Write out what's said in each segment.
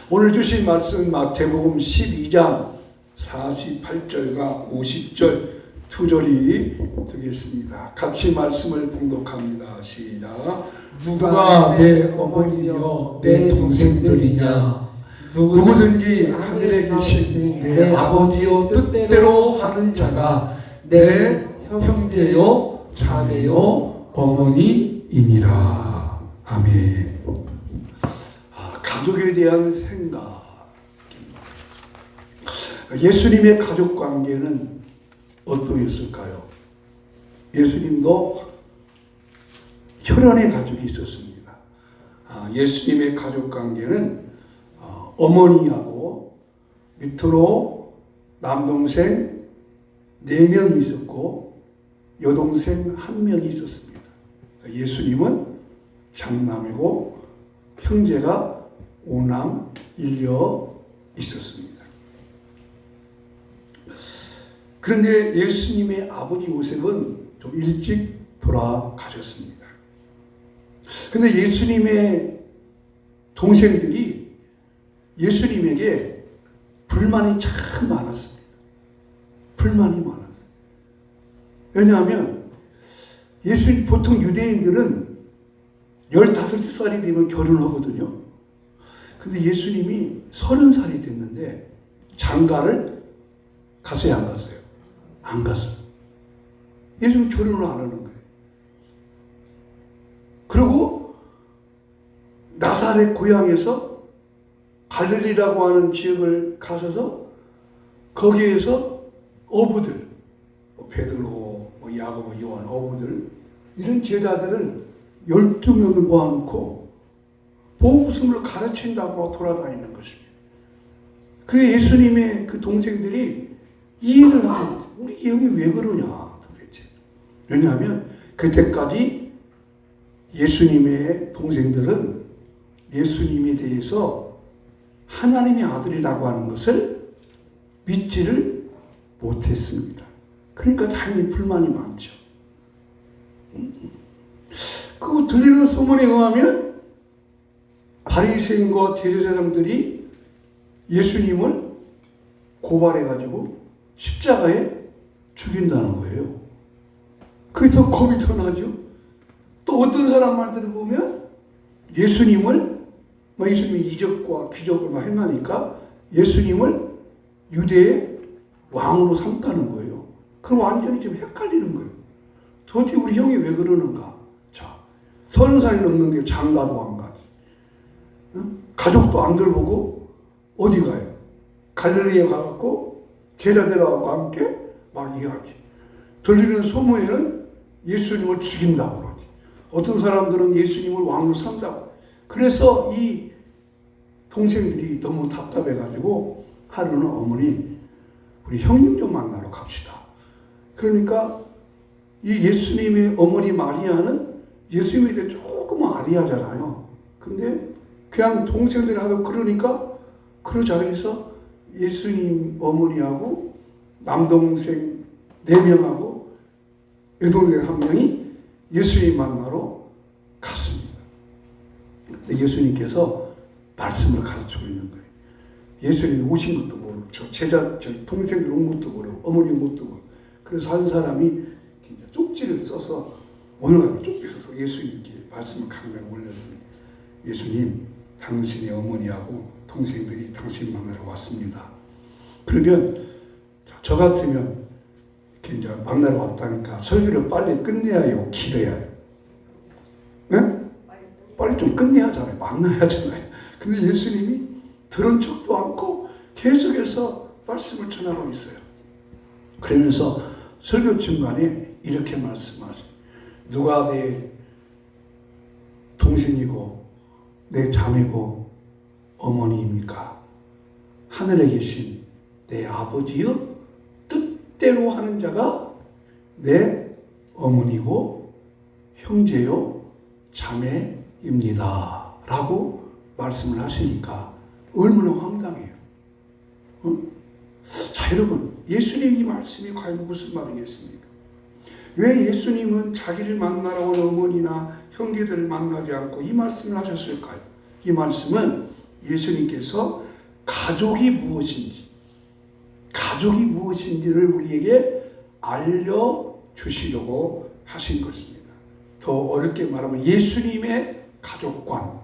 오늘 주신 말씀 마태복음 12장 48절과 50절 두 절이 되겠습니다. 같이 말씀을 봉독합니다. 시작. 누가 내 어머니며 내 동생들이냐? 누구든지 하늘에 계신 내 아버지여 뜻대로 하는 자가 내 형제요 자매요 어머니이니라. 아멘. 가족에 대한 생각. 예수님의 가족 관계는 어떠했을까요? 예수님도 혈연의 가족이 있었습니다. 예수님의 가족 관계는 어머니하고 밑으로 남동생 4명이 있었고 여동생 1명이 있었습니다. 예수님은 장남이고 형제가 5남 1녀 있었습니다. 그런데 예수님의 아버지 요셉은 좀 일찍 돌아가셨습니다. 그런데 예수님의 동생들이 예수님에게 불만이 참 많았습니다. 불만이 많았어요. 왜냐하면 예수님, 보통 유대인들은 15살이 되면 결혼하거든요. 근데 예수님이 30살이 됐는데 장가를 갔어요, 안 갔어요? 안 갔어요. 예수님 결혼을 안 하는 거예요. 그리고 나사렛 고향에서 갈릴리라고 하는 지역을 가셔서 거기에서 어부들, 베드로, 야고보, 요한 어부들, 이런 제자들을 12명을 모아놓고 복음을 가르친다고 돌아다니는 것입니다. 그 예수님의 그 동생들이 이해를 하죠. 우리 형이 왜 그러냐 도대체. 왜냐하면 그때까지 예수님의 동생들은 예수님에 대해서 하나님의 아들이라고 하는 것을 믿지를 못했습니다. 그러니까 당연히 불만이 많죠. 그 들리는 소문에 의하면 바리새인과 대제사장들이 예수님을 고발해가지고 십자가에 죽인다는 거예요. 그게 더 겁이 더 나죠. 또 어떤 사람 말들을 보면 예수님이 이적과 기적을 행하니까 예수님을 유대의 왕으로 삼다는 거예요. 그럼 완전히 좀 헷갈리는 거예요. 도대체 우리 형이 왜 그러는가? 자, 30살이 넘는데 장가도 안 가지. 가족도 안 돌보고 어디 가요? 갈릴리에 가갖고 제자들하고 함께 막 얘기하지. 들리는 소문에는 예수님을 죽인다고 그러지. 어떤 사람들은 예수님을 왕으로 삼다고. 그래서 이 동생들이 너무 답답해가지고 하루는 어머니 우리 형님 좀 만나러 갑시다. 그러니까 이 예수님의 어머니 마리아는 예수님에 대해 조금 아리하잖아요. 근데 그냥 동생들이 하고 그러니까 그 자리에서 예수님 어머니하고 남동생 4명하고 여동생 1명이 예수님 만나러 갔습니다. 예수님께서 말씀을 가르치고 있는 거예요. 예수님이 오신 것도 모르고 저 동생들 온 것도 모르고 어머니 온 것도 모르고 그래서 한 사람이 쪽지를 써서 어느 날 쪽지 써서 예수님께 말씀을 강단에 올렸습니다. 예수님, 당신의 어머니하고 동생들이 당신 만나러 왔습니다. 그러면 저 같으면 이렇게 이제 만나러 왔다니까 설교를 빨리 끝내야 해요, 길어야 해요? 네? 빨리 좀 끝내야 하잖아요. 만나야 하잖아요. 근데 예수님이 들은 척도 않고 계속해서 말씀을 전하고 있어요. 그러면서 설교 중간에 이렇게 말씀하세요. 누가 내 동생이고 내 자매고 어머니입니까? 하늘에 계신 내 아버지여 뜻대로 하는 자가 내 어머니고 형제요 자매입니다. 라고 말씀을 하시니까 얼마나 황당해요. 자, 여러분, 예수님 이 말씀이 과연 무슨 말이겠습니까? 왜 예수님은 자기를 만나러 온 어머니나 형제들을 만나지 않고 이 말씀을 하셨을까요? 이 말씀은 예수님께서 가족이 무엇인지를 우리에게 알려주시려고 하신 것입니다. 더 어렵게 말하면 예수님의 가족관,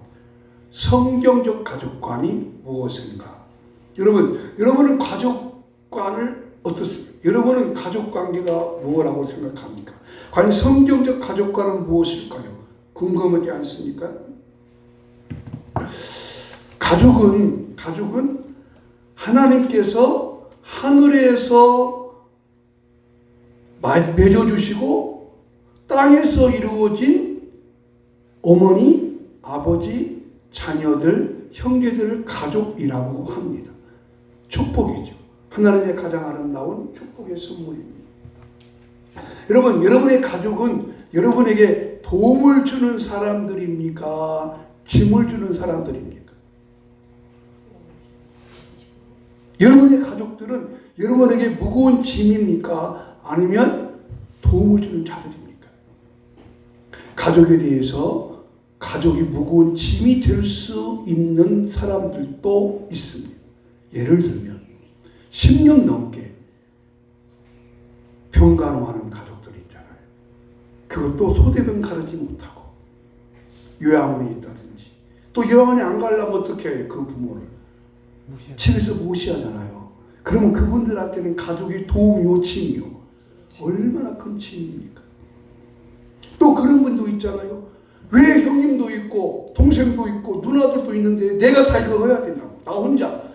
성경적 가족관이 무엇인가? 여러분은 가족관을 어떻습니까? 여러분은 가족관계가 무엇이라고 생각합니까? 과연 성경적 가족관은 무엇일까요? 궁금하지 않습니까? 가족은 하나님께서 하늘에서 맺어주시고 땅에서 이루어진 어머니, 아버지, 자녀들, 형제들을 가족이라고 합니다. 축복이죠. 하나님의 가장 아름다운 축복의 선물입니다. 여러분, 여러분의 가족은 여러분에게 도움을 주는 사람들입니까? 짐을 주는 사람들입니까? 여러분의 가족들은 여러분에게 무거운 짐입니까? 아니면 도움을 주는 자들입니까? 가족에 대해서 가족이 무거운 짐이 될 수 있는 사람들도 있습니다. 예를 들면 10년 넘게 병간호하는 가족들이 있잖아요. 그것도 소대병 가르지 못하고 요양원에 있다든지, 또 요양원에 안 가려면 어떻게 해요? 그 부모를 집에서 무시하잖아요. 그러면 그분들한테는 가족의 도움이요, 짐이요. 얼마나 큰 짐입니까? 또 그런 분도 있잖아요. 왜 형님도 있고 동생도 있고 누나들도 있는데 내가 다 이거 해야 된다고, 나 혼자.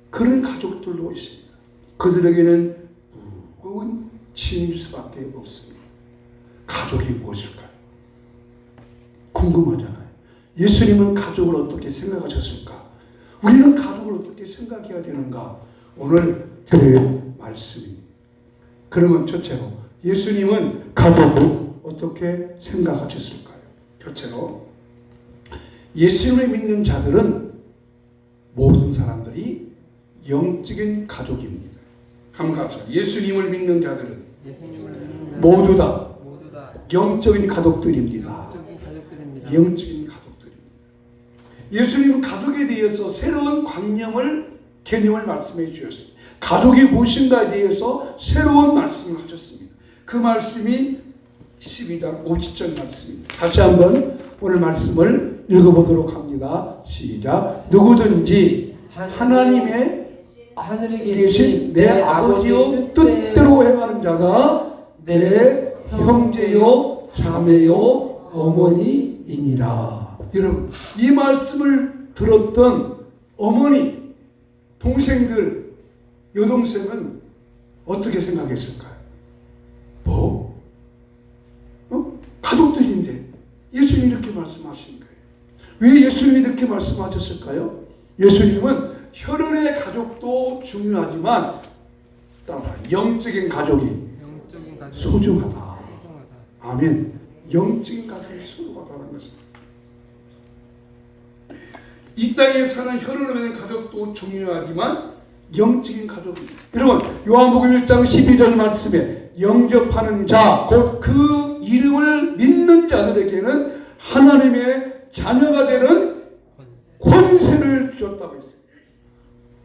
그런 가족들도 있습니다. 그들에게는 무거운 짐일 수밖에 없습니다. 가족이 무엇일까요? 궁금하잖아요. 예수님은 가족을 어떻게 생각하셨을까? 우리는 가족을 어떻게 생각해야 되는가? 오늘 드릴 말씀입니다. 그러면 첫째로 예수님은 가족을 어떻게 생각하셨을까요? 첫째로 예수님을 믿는 자들은 모든 사람들이 영적인 가족입니다. 한번 갑시다. 예수님을 믿는 자들은 모두 다 영적인 가족들입니다. 영적인 가족들입니다. 예수님은 가족에 대해서 새로운 개념을 말씀해 주셨습니다. 가족이 무엇인가에 대해서 새로운 말씀을 하셨습니다. 그 말씀이 12장 50절 말씀입니다. 다시 한번 오늘 말씀을 읽어보도록 합니다. 시작. 누구든지 하나님의 하늘에 계신 내 아버지의 뜻대로 행하는 자가 내 형제요 자매요 어머니이니라. 여러분, 이 말씀을 들었던 어머니, 동생들, 여동생은 어떻게 생각했을까요? 가족들인데 예수님이 이렇게 말씀하신 거예요. 왜 예수님이 이렇게 말씀하셨을까요? 예수님은 혈연의 가족도 중요하지만 영적인 가족이 소중하다. 아멘. 영적인 가족이 소중하다는 것입니다. 이 땅에 사는 혈연을 맺는 가족도 중요하지만 영적인 가족입니다. 여러분, 요한복음 1장 12절 말씀에 영접하는 자, 곧 그 이름을 믿는 자들에게는 하나님의 자녀가 되는 권세를 주셨다고 했어요.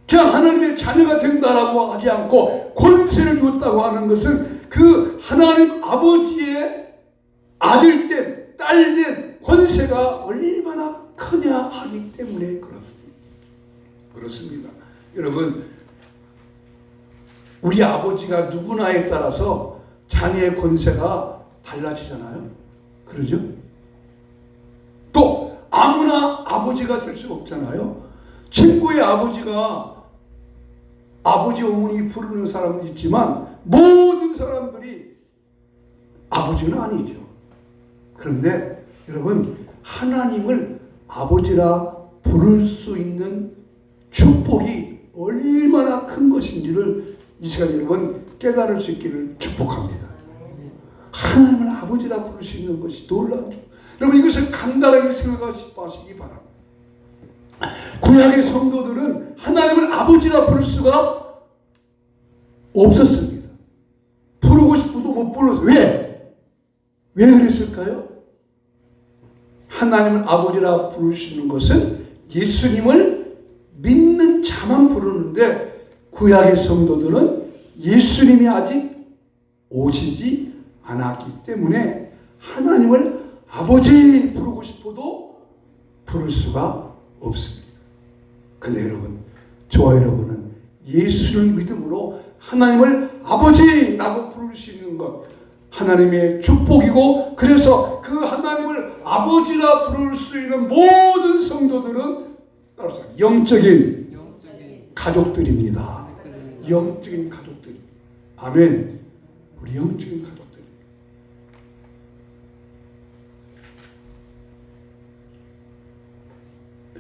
그냥 하나님의 자녀가 된다라고 하지 않고 권세를 줬다고 하는 것은 그 하나님 아버지의 아들된, 딸된 권세가 얼마나 크냐 하기 때문에 그렇습니다. 여러분, 우리 아버지가 누구나에 따라서 자녀의 권세가 달라지잖아요. 그러죠? 또 아무나 아버지가 될 수 없잖아요. 친구의 아버지가 아버지 어머니 부르는 사람은 있지만 모든 사람들이 아버지는 아니죠. 그런데 여러분, 하나님을 아버지라 부를 수 있는 축복이 얼마나 큰 것인지를 이 시간 여러분 깨달을 수 있기를 축복합니다. 하나님을 아버지라 부를 수 있는 것이 놀라죠. 여러분, 이것을 간단하게 생각하시기 바랍니다. 구약의 성도들은 하나님을 아버지라 부를 수가 없었습니다. 부르고 싶어도 못 불렀어요. 왜 그랬을까요? 하나님을 아버지라 부르시는 것은 예수님을 믿는 자만 부르는데 구약의 성도들은 예수님이 아직 오시지 않았기 때문에 하나님을 아버지 부르고 싶어도 부를 수가 없습니다. 근데 여러분, 저와 여러분은 예수를 믿음으로 하나님을 아버지라고 부를 수 있는 것, 하나님의 축복이고, 그래서 그 하나님을 아버지라 부를 수 있는 모든 성도들은 따라서 영적인 가족들입니다. 영적인 가족들. 아멘. 우리 영적인 가족들.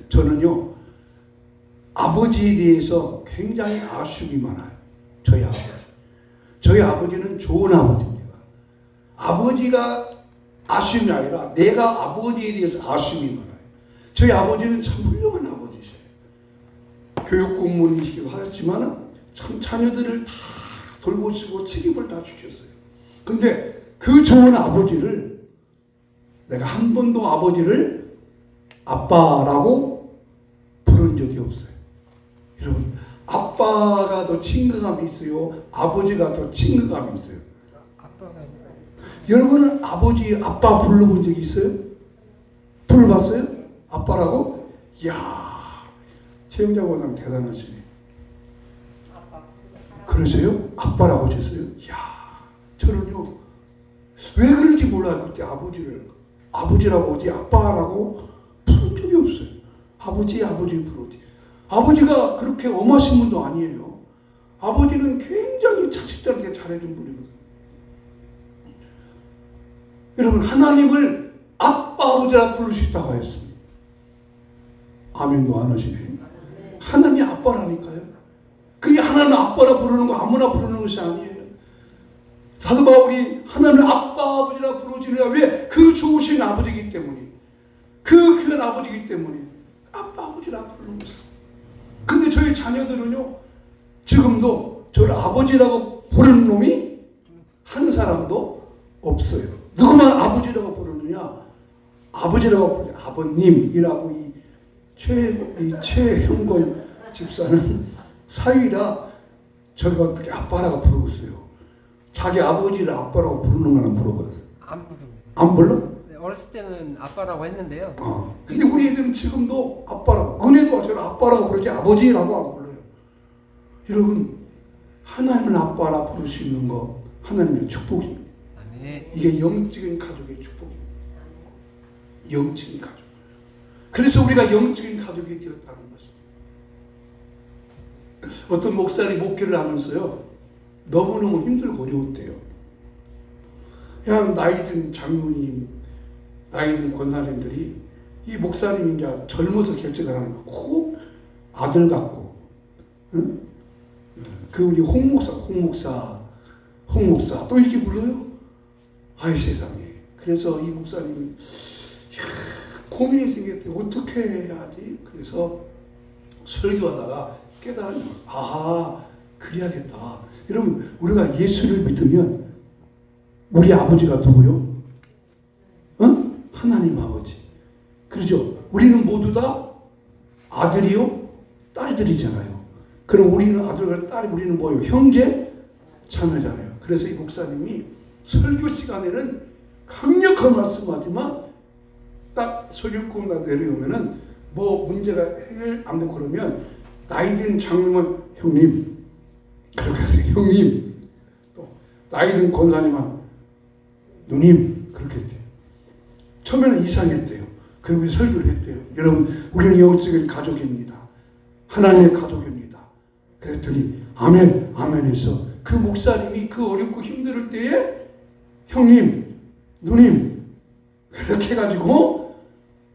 저는요, 아버지에 대해서 굉장히 아쉬움이 많아요. 저희 아버지. 저희 아버지는 좋은 아버지입니다. 아버지가 아쉬움이 아니라 내가 아버지에 대해서 아쉬움이 많아요. 저희 아버지는 참 훌륭한 아버지세요. 교육 공무원이시기도 하셨지만 참 자녀들을 다 돌보시고 책임을 다 주셨어요. 근데 그 좋은 아버지를 내가 한 번도 아버지를 아빠라고 부른 적이 없어요. 여러분, 아빠가 더 친근감이 있어요? 아버지가 더 친근감이 있어요? 여러분은 아버지, 아빠 불러본 적이 있어요? 불러봤어요? 아빠라고? 이야, 최영자 원장 대단하시네. 그러세요? 아빠라고 하셨어요? 이야, 저는요, 왜 그런지 몰라요. 그때 아버지라고 하지 아빠라고 부른 적이 없어요. 아버지 부르지. 아버지가 그렇게 엄하신 분도 아니에요. 아버지는 굉장히 자식들한테 잘해준 분이거든요. 여러분, 하나님을 아버지라 부를 수 있다고 했습니다. 아멘도 안 하시네. 하나님이 아빠라니까요. 그게 하나님 아빠라 부르는 거 아무나 부르는 것이 아니에요. 사도 바울이 하나님을 아버지라 부르지는 왜? 그 좋으신 아버지이기 때문에, 그 귀한 아버지이기 때문에 아버지라 부르는 것입니다. 근데 저희 자녀들은요, 지금도 저를 아버지라고 부르는 놈이 한 사람도 없어요. 누구만 아버지라고 부르느냐? 아버지라고 부르냐? 아버님이라고 이 최형권 집사는 사위라 저희가 어떻게 아빠라고 부르고 있어요. 자기 아버지를 아빠라고 부르는 거는 물어봤어요. 안 부릅니다. 안 불러? 네, 어렸을 때는 아빠라고 했는데요. 근데 우리 애들은 지금도 아빠라고, 은혜도 저를 아빠라고 부르지 아버지라고 안 불러요. 여러분, 하나님을 아빠라 부를 수 있는 거 하나님의 축복입니다. 네. 이게 영적인 가족의 축복입니다. 영적인 가족. 그래서 우리가 영적인 가족이 되었다는 것입니다. 어떤 목사님 목회를 하면서요, 너무너무 힘들고 어려웠대요. 그냥 나이 든 장로님, 나이 든 권사님들이 이 목사님이 이제 젊어서 결정을 하는 거, 꼭 아들 같고, 응? 그 우리 홍 목사 또 이렇게 불러요? 아이 세상에. 그래서 이 목사님이 고민이 생겼대요. 어떻게 해야지? 그래서 설교하다가 깨달은 거예요. 아, 그래야겠다. 여러분, 우리가 예수를 믿으면 우리 아버지가 누구요? 응? 하나님 아버지. 그렇죠? 우리는 모두 다 아들이요? 딸들이잖아요. 그럼 우리는 아들과 딸이, 우리는 뭐예요? 형제? 자매잖아요. 그래서 이 목사님이 설교 시간에는 강력한 말씀하지만 딱 설교 끝나고 내려오면은 뭐 문제가 해결 안 되고 그러면 나이 든 장로만 형님, 그렇게 하세요. 형님. 또 나이 든 권사님은 누님, 그렇게 했대요. 처음에는 이상했대요. 그리고 설교를 했대요. 여러분, 우리는 영적인 가족입니다. 하나님의 가족입니다. 그랬더니 아멘, 아멘 해서 그 목사님이 그 어렵고 힘들 때에 형님, 누님, 그렇게 해가지고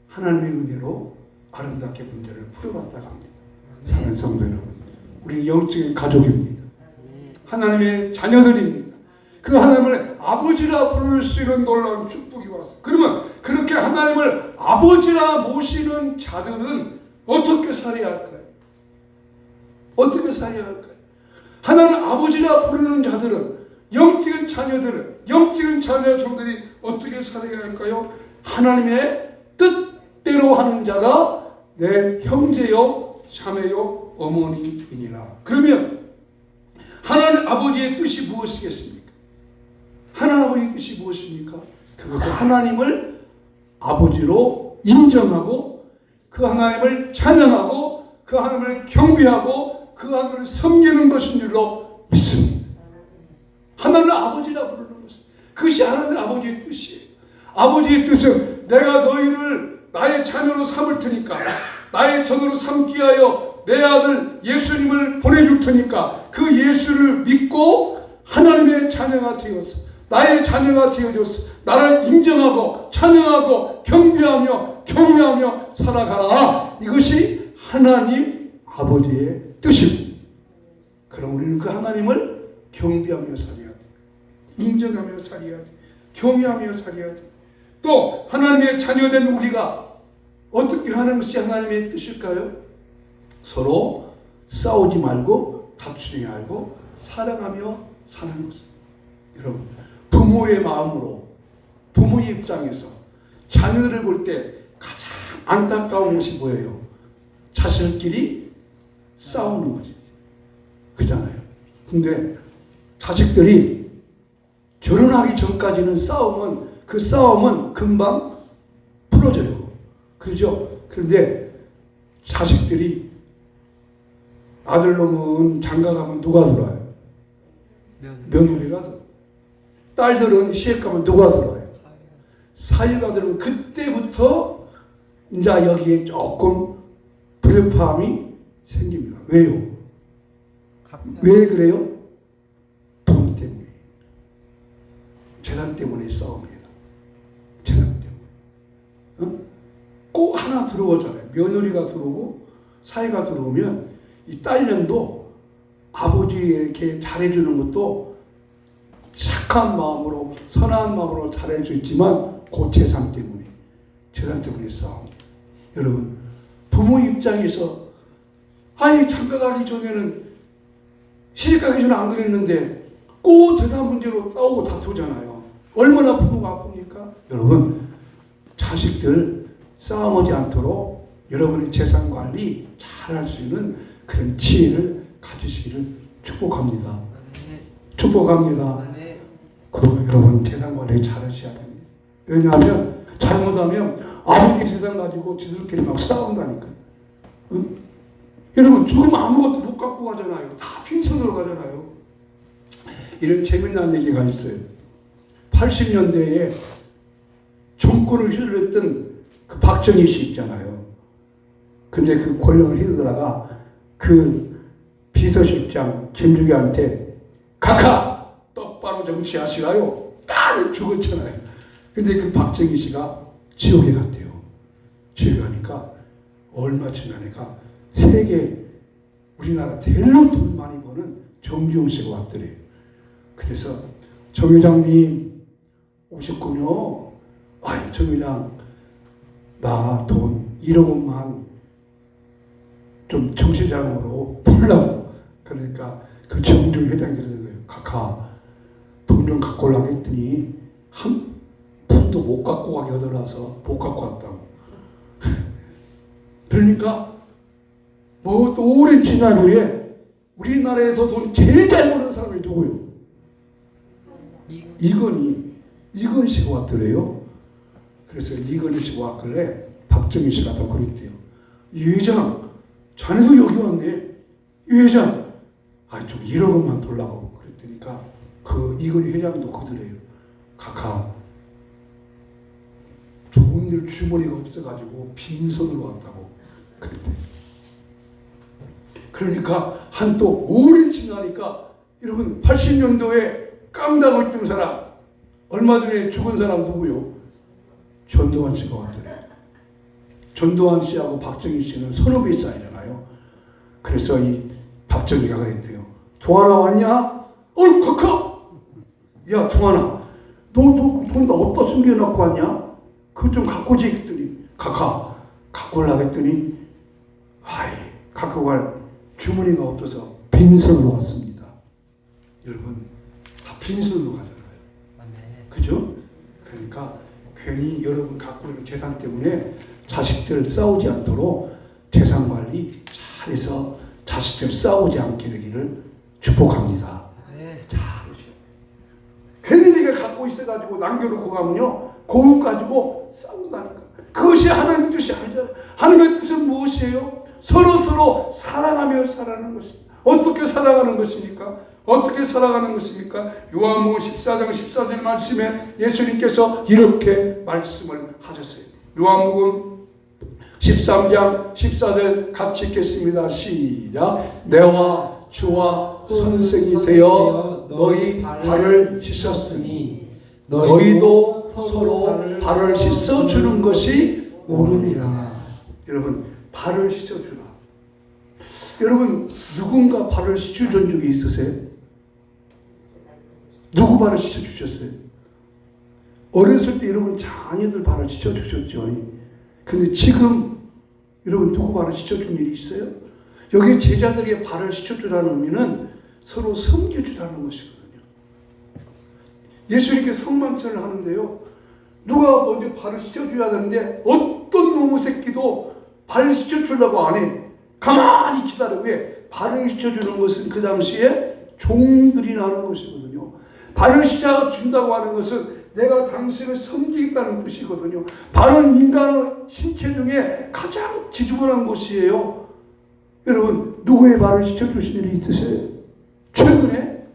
하나님의 은혜로 아름답게 문제를 풀어봤다고 합니다. 사랑하는 성도 여러분, 우리 영적인 가족입니다. 하나님의 자녀들입니다. 그 하나님을 아버지라 부를 수 있는 놀라운 축복이 왔어요. 그러면 그렇게 하나님을 아버지라 모시는 자들은 어떻게 살아야 할까요? 어떻게 살아야 할까요? 하나님 아버지라 부르는 자들은, 영적인 자녀들은, 영적인 자녀 종들이 어떻게 살아야 할까요? 하나님의 뜻대로 하는 자가 내 형제요 자매요 어머니이니라. 그러면 하나님 아버지의 뜻이 무엇이겠습니까? 하나님 아버지의 뜻이 무엇입니까? 그것은 하나님을 아버지로 인정하고 그 하나님을 찬양하고 그 하나님을 경배하고 그 하나님을 섬기는 것인 줄로 믿습니다. 하나님을 아버지라 부르는 것은 그것이 하나님 아버지의 뜻이에요. 아버지의 뜻은 내가 너희를 나의 자녀로 삼을 테니까, 나의 전으로 삼기 위하여 내 아들 예수님을 보내줄 테니까 그 예수를 믿고 하나님의 자녀가 되어서 나의 자녀가 되어져서 나를 인정하고 찬양하고 경배하며 경외하며 살아가라. 이것이 하나님 아버지의 뜻입니다. 그럼 우리는 그 하나님을 경배하며 살아야 돼. 인정하며 살아야 돼. 경외하며 살아야 돼. 또 하나님의 자녀된 우리가 어떻게 하는 것이 하나님의 뜻일까요? 서로 싸우지 말고 다투지 말고 사랑하며 사는 것입니다. 여러분, 부모의 마음으로, 부모의 입장에서 자녀를 볼 때 가장 안타까운 것이 뭐예요? 자식끼리 싸우는 거지. 그잖아요. 근데 자식들이 결혼하기 전까지는 그 싸움은 금방 풀어져요. 그렇죠? 그런데 자식들이 아들놈은 장가가면 누가 들어와요? 며느리가 들어와요. 딸들은 시집 가면 누가 들어와요? 사위가 들어오면 그때부터 이제 여기에 조금 불협화음이 생깁니다. 왜요? 왜 그래요? 돈 때문에. 재산 때문에 싸웁니다. 재산 때문에. 꼭 하나 들어오잖아요. 며느리가 들어오고 사위가 들어오면 이 딸년도 아버지에게 잘해주는 것도 착한 마음으로 선한 마음으로 잘할 수 있지만 그 재산 때문에 싸웁니다. 여러분, 부모 입장에서 장가가기 전에는 시집가기 전에 안 그랬는데 꼭 재산 문제로 싸우고 다투잖아요. 얼마나 부모가 아픕니까? 여러분, 자식들 싸움하지 않도록 여러분의 재산 관리 잘할 수 있는 그런 지혜를 가지시기를 축복합니다. 축복합니다. 그리고 여러분 재산 관리 잘하셔야 됩니다. 왜냐하면 잘못하면 아버지 재산 가지고 지들끼리 막 싸운다니까요. 응? 여러분 죽으면 아무것도 못 갖고 가잖아요. 다 빈손으로 가잖아요. 이런 재미난 얘기가 있어요. 80년대에 정권을 휘둘렀던 그 박정희 씨 있잖아요. 근데 그 권력을 휘두르다가 그 비서실장 김주기한테 각하 똑바로 정치하시라요. 딱 죽었잖아요. 근데 그 박정희 씨가 지옥에 갔대요. 지옥에 가니까 얼마 지나니까 세계 우리나라 제일 돈 많이 버는 정주영 씨가 왔더래요. 그래서 정 회장님 오셨군요. 정 회장 나 돈 1억 원만 좀 정시장으로 보려고. 그러니까 그 정주영 회장이 그러는 거예요. 각하 돈 좀 갖고 오려고 했더니 한 푼도 못 갖고 가게 하더라서 못 갖고 왔다고. 그러니까 뭐 또 오랜 지난 후에 우리나라에서 돈 제일 잘 버는 사람이 누구요? 이건희 씨가 왔더래요. 그래서 이건희 씨가 왔길래 박정희 씨가 더 그랬대요. 이 회장, 자네도 여기 왔네. 이 회장, 좀 1억 원만 돌라고 그랬더니까 그 이건희 회장도 그러더래요. 각하, 좋은 일 주머니가 없어가지고 빈손으로 왔다고 그랬대요. 그러니까 한 또 오랜 지나니까 여러분 80년도에 깡당을 뜬 사람, 얼마 전에 죽은 사람 누구요? 전두환 씨가 왔더래요. 전두환 씨하고 박정희 씨는 선후배 사이잖아요. 그래서 이 박정희가 그랬대요. 동환아 왔냐? 각하! 야 동환아, 너 돈 어디다 숨겨놓고 왔냐? 그거 좀 갖고 오지 했더니 각하 갖고 오려고 했더니 갖고 갈 주머니가 없어서 빈손으로 왔습니다. 여러분 다 빈손으로 가잖아요. 그죠? 그러니까 괜히 여러분 갖고 있는 재산 때문에 자식들 싸우지 않도록 재산 관리 잘해서 자식들 싸우지 않게 되기를 축복합니다. 네. 괜히 내가 갖고 있어가지고 남겨놓고 가면요, 그것 가지고 싸운다니까. 그것이 하나님의 뜻이 아니잖아요. 하나님의 뜻은 무엇이에요? 서로 사랑하며 살아가는 것입니다. 어떻게 살아가는 것입니까? 어떻게 살아가는 것입니까? 요한복음 14장 14절 말씀에 예수님께서 이렇게 말씀을 하셨어요. 요한복음 13장 14절 같이 읽겠습니다. 시작. 내와 주와 선생이 되어 너희 발을 씻었으니 너희도 서로 발을 씻어주는 것이 옳으니라. 여러분, 발을 씻어주라. 여러분, 누군가 발을 씻어준 적이 있으세요? 누구 발을 씻어주셨어요? 어렸을 때 여러분 자녀들 발을 씻어주셨죠. 근데 지금 여러분 누구 발을 씻어준 일이 있어요? 여기 제자들에게 발을 씻어주라는 의미는 서로 섬겨주라는 것이거든요. 예수님께 성만찬을 하는데요, 누가 먼저 발을 씻어줘야 되는데 어떤 놈의 새끼도 발을 씻어주려고 안 해. 가만히 기다려. 왜? 발을 씻어주는 것은 그 당시에 종들이 나는 것이거든요. 발을 씻어준다고 하는 것은 내가 당신을 섬기겠다는 뜻이거든요. 발은 인간의 신체 중에 가장 지저분한 것이에요. 여러분, 누구의 발을 씻어주신 일이 있으세요? 최근에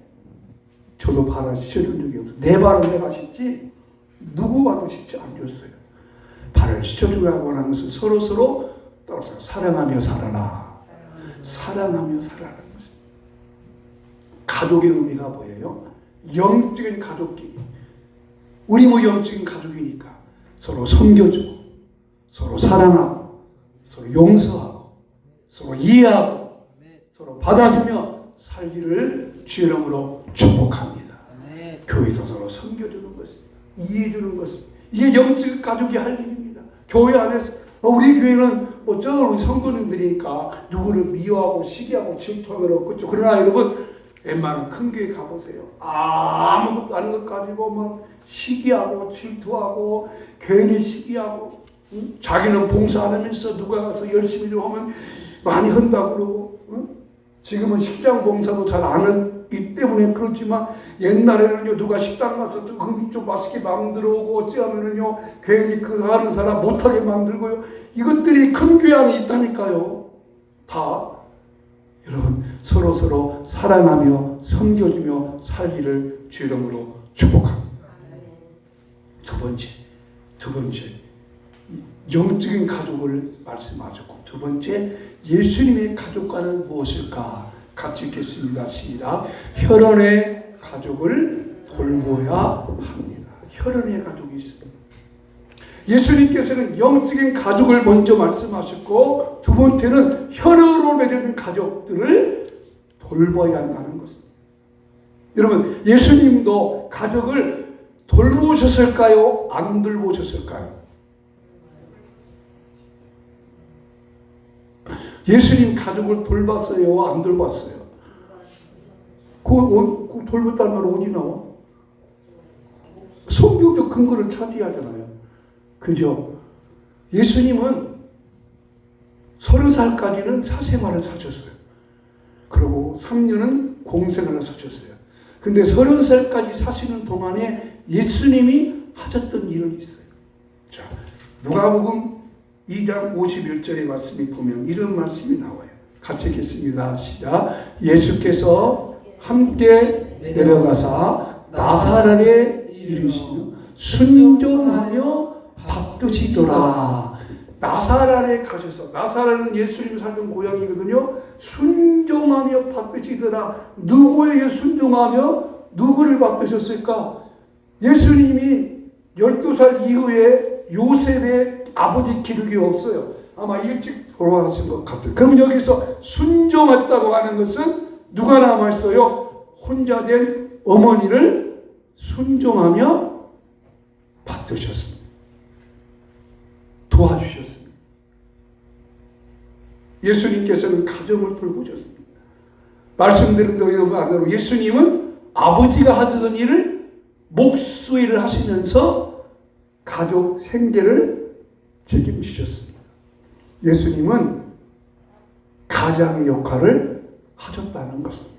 저도 발을 씻어준 적이 없어요. 내 발은 내가 씻지 누구 발도 씻지 않았어요. 발을 씻어주라고 하는 것은 서로 따라서 사랑하며 살아라. 사랑하며 살아라는 것입니다. 가족의 의미가 뭐예요? 영적인 가족끼리. 우리 영적인 가족이니까 서로 섬겨주고, 서로 사랑하고, 서로 용서하고, 서로 이해하고, 서로 받아주며 살기를 주의 이름으로 축복합니다. 교회에서 서로 섬겨주는 것입니다. 이해해주는 것입니다. 이게 영적 가족이 할 일입니다. 교회 안에서 우리 교회는 우리 성도님들이니까 누구를 미워하고 시기하고 질투하면 없겠죠. 그러나 여러분, 웬만한 큰 교회 가보세요. 아무것도 아닌 것 가지고 막 시기하고 질투하고 괜히 시기하고, 자기는 봉사 안 하면서 누가 가서 열심히 좀 하면 많이 한다고 그러고, 지금은 식장 봉사도 잘 안 하기 때문에 그렇지만 옛날에는요, 누가 식당 가서 좀 맛있게 만들어 오고 어찌하면은요 괜히 그 하는 사람 못하게 만들고요. 이것들이 큰 교회 안에 있다니까요. 다 여러분, 서로 사랑하며 섬겨주며 살기를 주 이름으로 축복합니다. 두 번째 영적인 가족을 말씀하셨고, 두 번째 예수님의 가족과는 무엇일까? 같이 읽겠습니다. 시작. 혈연의 가족을 돌보아야 합니다. 혈연의 가족이 있습니다. 예수님께서는 영적인 가족을 먼저 말씀하셨고, 두 번째는 혈연으로 맺어진 가족들을 돌봐야 한다는 것입니다. 여러분, 예수님도 가족을 돌보셨을까요? 안 돌보셨을까요? 예수님 가족을 돌봤어요? 안 돌봤어요? 그 돌봤다는 말 어디 나와? 성경적 근거를 찾아야잖아요. 그죠? 예수님은 30살까지는 사생활을 사셨어요. 그리고 3년은 공생활을 사셨어요. 근데 30살까지 사시는 동안에 예수님이 하셨던 일이 있어요. 자, 누가복음 2장 51절의 말씀이 보면 이런 말씀이 나와요. 같이 읽겠습니다. 시작. 예수께서 함께 내려가사 나사렛에 이르시며 순종하며 받드시더라. 나사렛에 가셔서, 나사렛은 예수님이 살던 고향이거든요. 순종하며 받드시더라. 누구에게 순종하며 누구를 받드셨을까? 예수님이 12살 이후에 요셉의 아버지 기록이 없어요. 아마 일찍 돌아가신 것 같아요. 그럼 여기서 순종했다고 하는 것은 누가 남아있어요? 혼자 된 어머니를 순종하며 받드셨습니다. 도와주셨습니다. 예수님께서는 가정을 돌보셨습니다. 말씀드린 대로 예수님은 아버지가 하시던 일을 목수일을 하시면서 가족 생계를 책임지셨습니다. 예수님은 가장의 역할을 하셨다는 것입니다.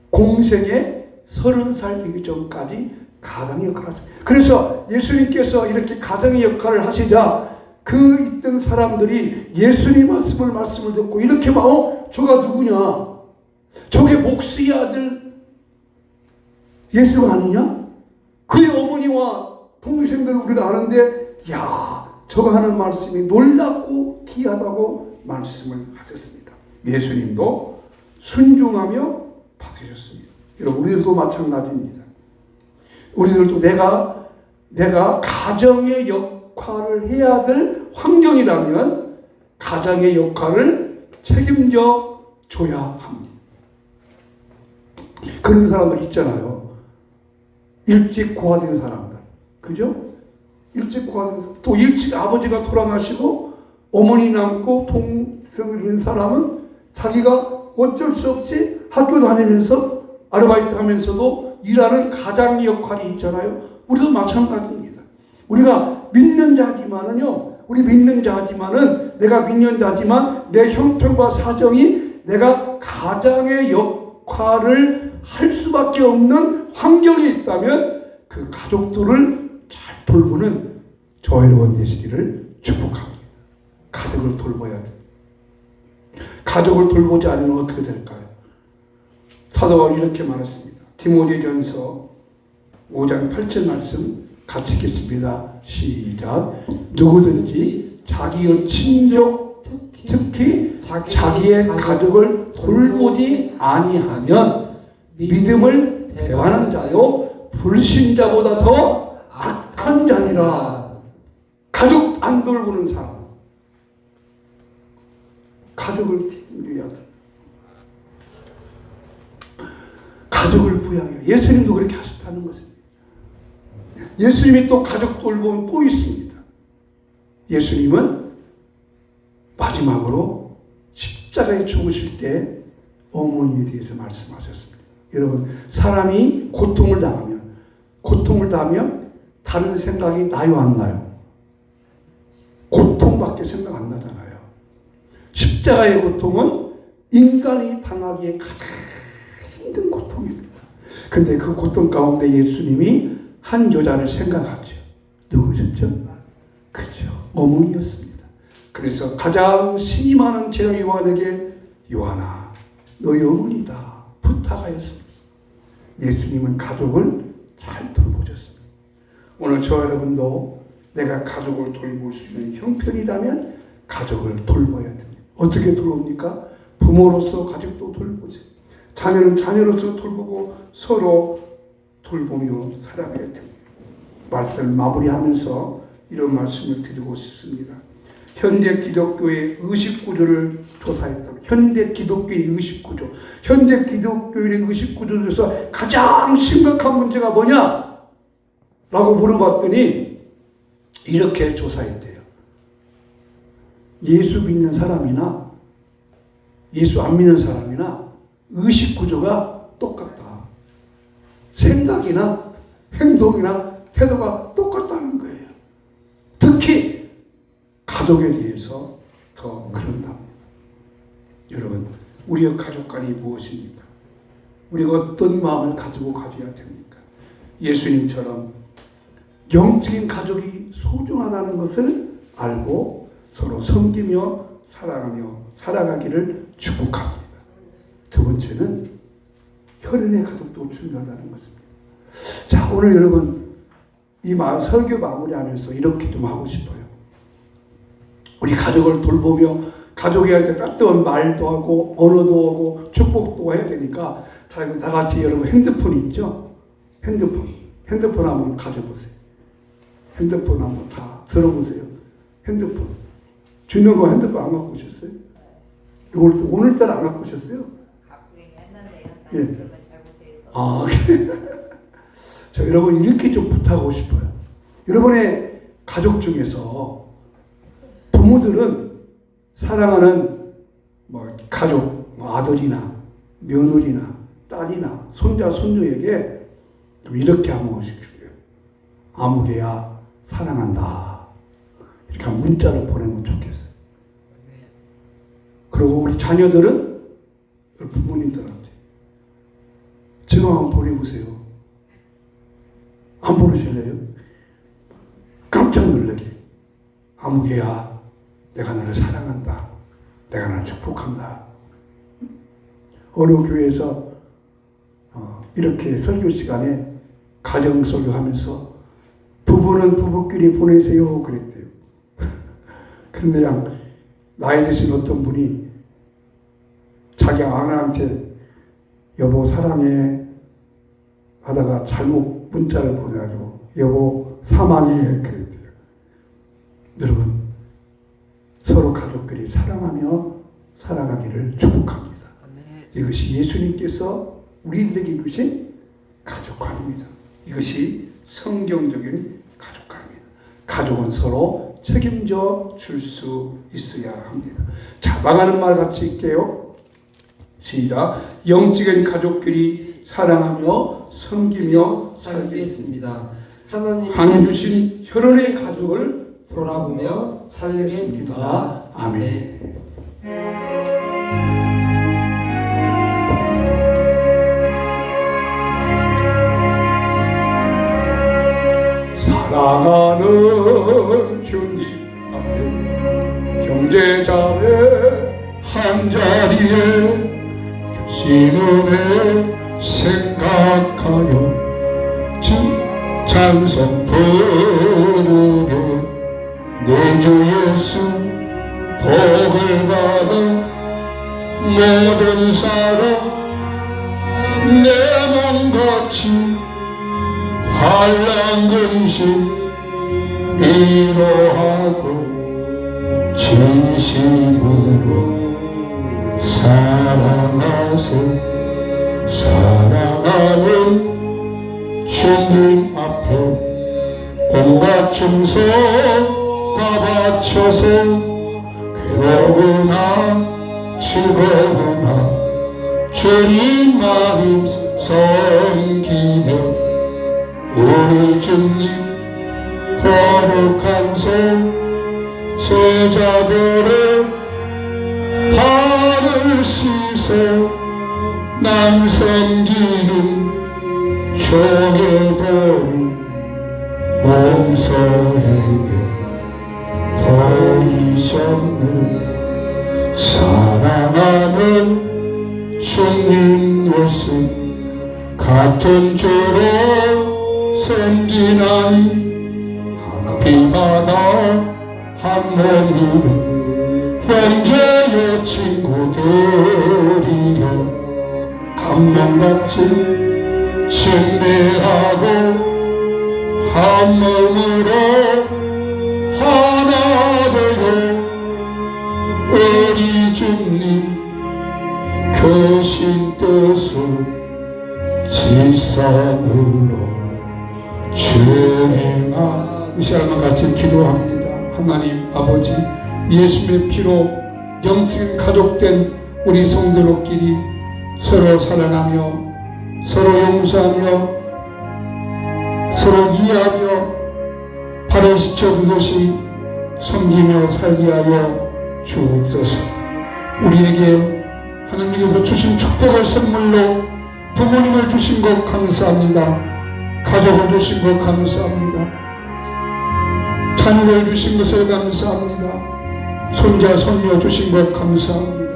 공생에 30살 되기 전까지 가장의 역할을 하셨습니다. 그래서 예수님께서 이렇게 가장의 역할을 하시자 그 있던 사람들이 예수님 말씀을 듣고 이렇게 막 저가 누구냐? 저게 목수의 아들 예수가 아니냐? 그의 어머니와 동생들을 우리가 아는데 야 저가 하는 말씀이 놀랍고 귀하다고 말씀을 하셨습니다. 예수님도 순종하며 받으셨습니다. 여러분 우리들도 마찬가지입니다. 우리들도 내가 가정의 역할을 해야 될 환경이라면 가정의 역할을 책임져 줘야 합니다. 그런 사람들 있잖아요. 일찍 고아된 사람들. 그죠? 일찍 고아된 사람들. 또 일찍 아버지가 돌아가시고 어머니 남고 동생을 잃은 사람은 자기가 어쩔 수 없이 학교 다니면서 아르바이트 하면서도 일하는 가장의 역할이 있잖아요. 우리도 마찬가지입니다. 우리가 믿는 자지만은요, 내가 믿는 자지만 내 형편과 사정이 내가 가장의 역할을 할 수밖에 없는 환경이 있다면 그 가족들을 잘 돌보는 저희로운 되시기를 축복합니다. 가족을 돌봐야 돼. 가족을 돌보지 않으면 어떻게 될까요? 사도 바울이 이렇게 말했습니다. 디모데전서 5장 8절 말씀 같이 읽겠습니다. 시작. 누구든지 자기의 친족 특히 자기의 가족을 돌보지 아니하면 믿음을 배반한 자요 불신자보다 더 악한 자니라. 가족 안 돌보는 사람, 가족을 책임져야 돼. 가족을 부양해요. 예수님도 그렇게 하셨다는 것입니다. 예수님이 또 가족 돌봄 또 있습니다. 예수님은 마지막으로 십자가에 죽으실 때 어머니에 대해서 말씀하셨습니다. 여러분, 사람이 고통을 당하면 다른 생각이 나요, 안 나요? 고통밖에 생각 안 나잖아요. 십자가의 고통은 인간이 당하기에 가장 힘든 고통입니다. 근데 그 고통 가운데 예수님이 한 여자를 생각하죠. 누구셨죠? 그죠. 어머니였습니다. 그래서 가장 신이 많은 제자 요한에게 요한아, 너희 어머니다 부탁하였습니다. 예수님은 가족을 잘 돌보셨습니다. 오늘 저 여러분도 내가 가족을 돌볼 수 있는 형편이라면 가족을 돌봐야 됩니다. 어떻게 돌봅니까? 부모로서 가족도 돌보세요. 자녀는 자녀로서 돌보고 서로 돌보며 살아가야 됩니다. 말씀 마무리하면서 이런 말씀을 드리고 싶습니다. 현대 기독교의 의식구조를 조사했다. 현대 기독교의 의식구조. 현대 기독교의 의식구조에서 가장 심각한 문제가 뭐냐? 라고 물어봤더니 이렇게 조사했대요. 예수 믿는 사람이나 예수 안 믿는 사람이나 의식구조가 똑같다. 생각이나 행동이나 태도가 똑같다는 거예요. 특히 가족에 대해서 더 그런답니다. 여러분, 우리의 가족관이 무엇입니까? 우리가 어떤 마음을 가지고 가져야 됩니까? 예수님처럼 영적인 가족이 소중하다는 것을 알고 서로 섬기며 사랑하며 살아가기를 축복합니다. 두 번째는 혈연의 가족도 중요하다는 것입니다. 자, 오늘 여러분 이 설교 마무리하면서 이렇게 좀 하고 싶어요. 우리 가족을 돌보며 가족애한테 따뜻한 말도 하고 언어도 하고 축복도 해야 되니까 자, 그럼 다 같이 여러분 핸드폰 있죠? 핸드폰 한번 가져보세요. 핸드폰 한번 다 들어보세요. 핸드폰 주는 거 핸드폰 안 갖고 오셨어요? 오늘따라 안 갖고 오셨어요? 갖고 있는데요. 예. 그런 거 잘못해서. 아, 저 여러분 이렇게 좀 부탁하고 싶어요. 여러분의 가족 중에서 부모들은 사랑하는 가족, 아들이나 며느리나 딸이나 손자, 손녀에게 좀 이렇게 한번 싶어요. 아무개야 사랑한다. 이렇게 문자를 보내면 좋겠어요. 그리고 우리 자녀들은 우리 부모님들한테 전화 한번 보내보세요. 안 보내실래요? 깜짝 놀라게. 아무개야, 내가 너를 사랑한다. 내가 너를 축복한다. 어느 교회에서 이렇게 설교 시간에 가정 설교하면서 부부는 부부끼리 보내세요 그랬대요. 그런데 그냥 나이 드신 어떤 분이 자기 아내한테 여보 사랑해 하다가 잘못 문자를 보내가지고 여보 사망해 그랬대요. 여러분 서로 가족끼리 사랑하며 살아가기를 축복합니다. 아멘. 이것이 예수님께서 우리들에게 주신 가족관입니다. 이것이 성경적인 가족관입니다. 가족은 서로 책임져 줄 수 있어야 합니다. 자, 나가는 말 같이 할게요. 시작. 영적인 가족끼리 사랑하며 섬기며 살겠습니다. 하나님 하나님 주신 혈연의 가족을 돌아보며 살겠습니다. 살겠습니다. 아멘. 네. 사랑하는 주님 앞에 형제자매 한자리에 신은혜 생각하여 찬송 부르며 내 주 예수 복을 받아 모든 사람 내 몸같이 환난근심 위로하고 진심으로 사랑하세 사랑하는 주님 앞에 온갖 충성 다 바쳐서 괴로우나 즐거우나 주님 마음 섬기며 우리 주님 거룩한 손 제자들의 발을 씻어 난 섬기는 종의들 몸소에게 버리셨네 사랑하는 주님 예수 같은 주로 섬기나니 비바다 한 몸이는 형제여 친구들이여 한 몸같이 침례하고 한 몸으로 하나 되어 우리 주님 크신 뜻을 지성으로 주님아 이 시간과 같이 기도합니다. 하나님 아버지 예수의 피로 영적인 가족된 우리 성도들끼리 서로 사랑하며 서로 용서하며 서로 이해하며 발을 씻어주듯이 섬기며 살게 하여 주옵소서. 우리에게 하나님께서 주신 축복의 선물로 부모님을 주신 것 감사합니다. 가족을 주신 것 감사합니다. 자녀를 주신 것을 감사합니다. 손자 손녀 주신 것 감사합니다.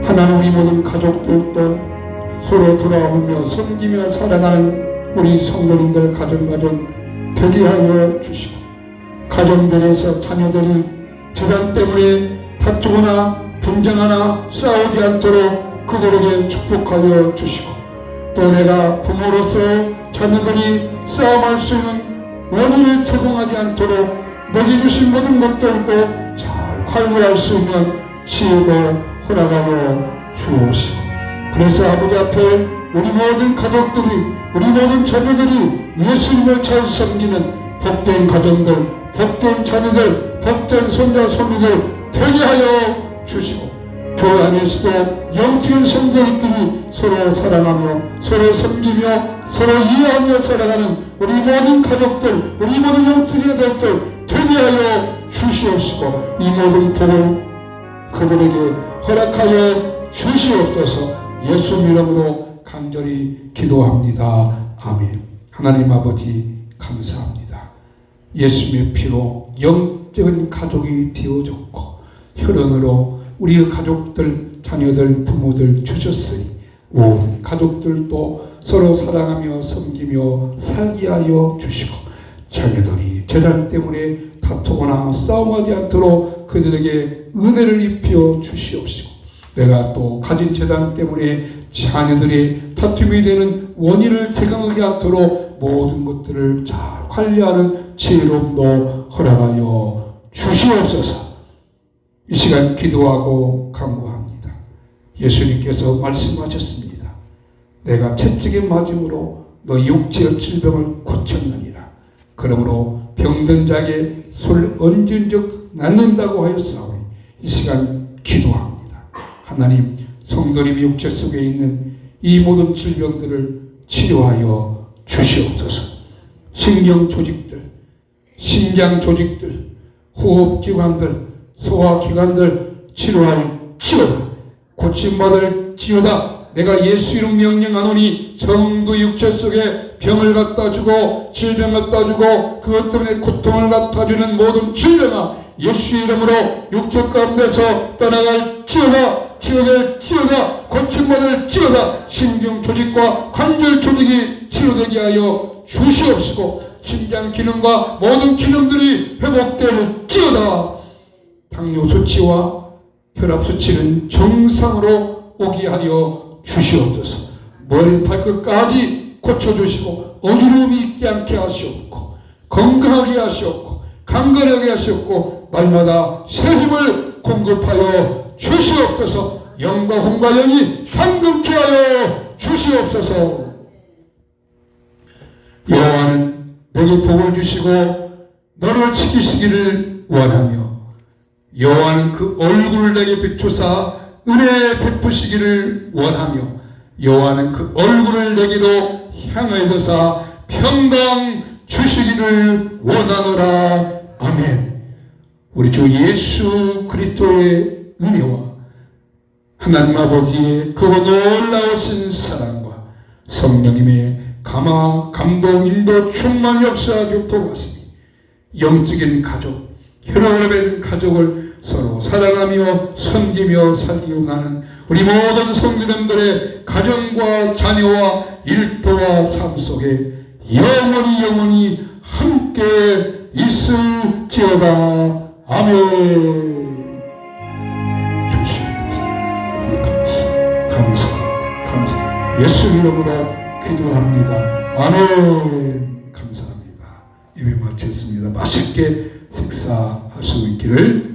하나님 우리 모든 가족들도 서로 돌아오며 섬기며 살아가는 우리 성도님들 가정 되게 하여 주시고 가정들에서 자녀들이 재산 때문에 다투거나 분쟁하나 싸우지 않도록 그들에게 축복하여 주시고 또 내가 부모로서 자녀들이 싸움할 수 있는 원인을 제공하지 않도록 너희 주신 모든 것들도 잘 관리할 수 있는 지혜도 허락하여 주옵시고 그래서 아버지 앞에 우리 모든 가족들이 우리 모든 자녀들이 예수님을 잘 섬기는 복된 가정들 복된 자녀들 복된 손자 손녀들 되게 하여 주시고 교회 안에서도 영적인 성도들끼리 서로 사랑하며 서로 섬기며 서로 이해하며 살아가는 우리 모든 가족들 우리 모든 영적인 아들들 되게 하여 주시옵시고 이 모든 복을 그들에게 허락하여 주시옵소서. 예수 이름으로 간절히 기도합니다. 아멘. 하나님 아버지 감사합니다. 예수님의 피로 영적인 가족이 되어졌고 혈연으로 우리의 가족들, 자녀들, 부모들 주셨으니 모든 가족들도 서로 사랑하며 섬기며 살게 하여 주시고 자녀들이 재산 때문에 다투거나 싸움하지 않도록 그들에게 은혜를 입혀 주시옵시고 내가 또 가진 재산 때문에 자녀들이 다툼이 되는 원인을 제공하지 않도록 모든 것들을 잘 관리하는 지혜로움도 허락하여 주시옵소서. 이 시간 기도하고 간구합니다. 예수님께서 말씀하셨습니다. 내가 채찍에 맞음으로 너 육체의 질병을 고쳤느니라. 그러므로 병든 자에게 손을 얹은 적 낫는다고 하였사오니 이 시간 기도합니다. 하나님, 성도님 육체 속에 있는 이 모든 질병들을 치료하여 주시옵소서. 신경 조직들, 신장 조직들, 호흡기관들, 소화기관들 치료할지어다. 고침받을지어다. 내가 예수 이름 명령하노니 성도 육체 속에 병을 갖다 주고 질병 갖다 주고 그것 때문에 고통을 갖다 주는 모든 질병아 예수 이름으로 육체 가운데서 떠나갈지어다. 치료될지어다. 고침받을지어다. 신경 조직과 관절 조직이 치료되게 하여 주시옵시고 심장 기능과 모든 기능들이 회복될지어다. 당뇨 수치와 혈압 수치는 정상으로 오게 하여 주시옵소서. 머리 발끝까지 고쳐주시고 어지러움이 있지 않게 하시옵고 건강하게 하시옵고 강건하게 하시옵고 날마다 새 힘을 공급하여 주시옵소서. 영과 혼과 영이 향금케 하여 주시옵소서. 여호와는 내게 복을 주시고 너를 지키시기를 원하며 여호와는 그 얼굴을 내게 비추사 은혜 베푸시기를 원하며 여호와는 그 얼굴을 내게로 향하여서 평강 주시기를 원하노라. 아멘. 우리 주 예수 그리스도의 은혜와 하나님 아버지의 그 놀라우신 사랑과 성령님의 감동, 인도, 충만 역사 교통하시니 영적인 가족, 혈연된 가족을 서로 사랑하며 섬기며 살기로 하는 우리 모든 성도님들의 가정과 자녀와 일터와 삶 속에 영원히 함께 있을지어다. 아멘. 감사. 예수 이름으로 기도합니다. 아멘. 감사합니다. 예배 마쳤습니다. 맛있게 식사할 수 있기를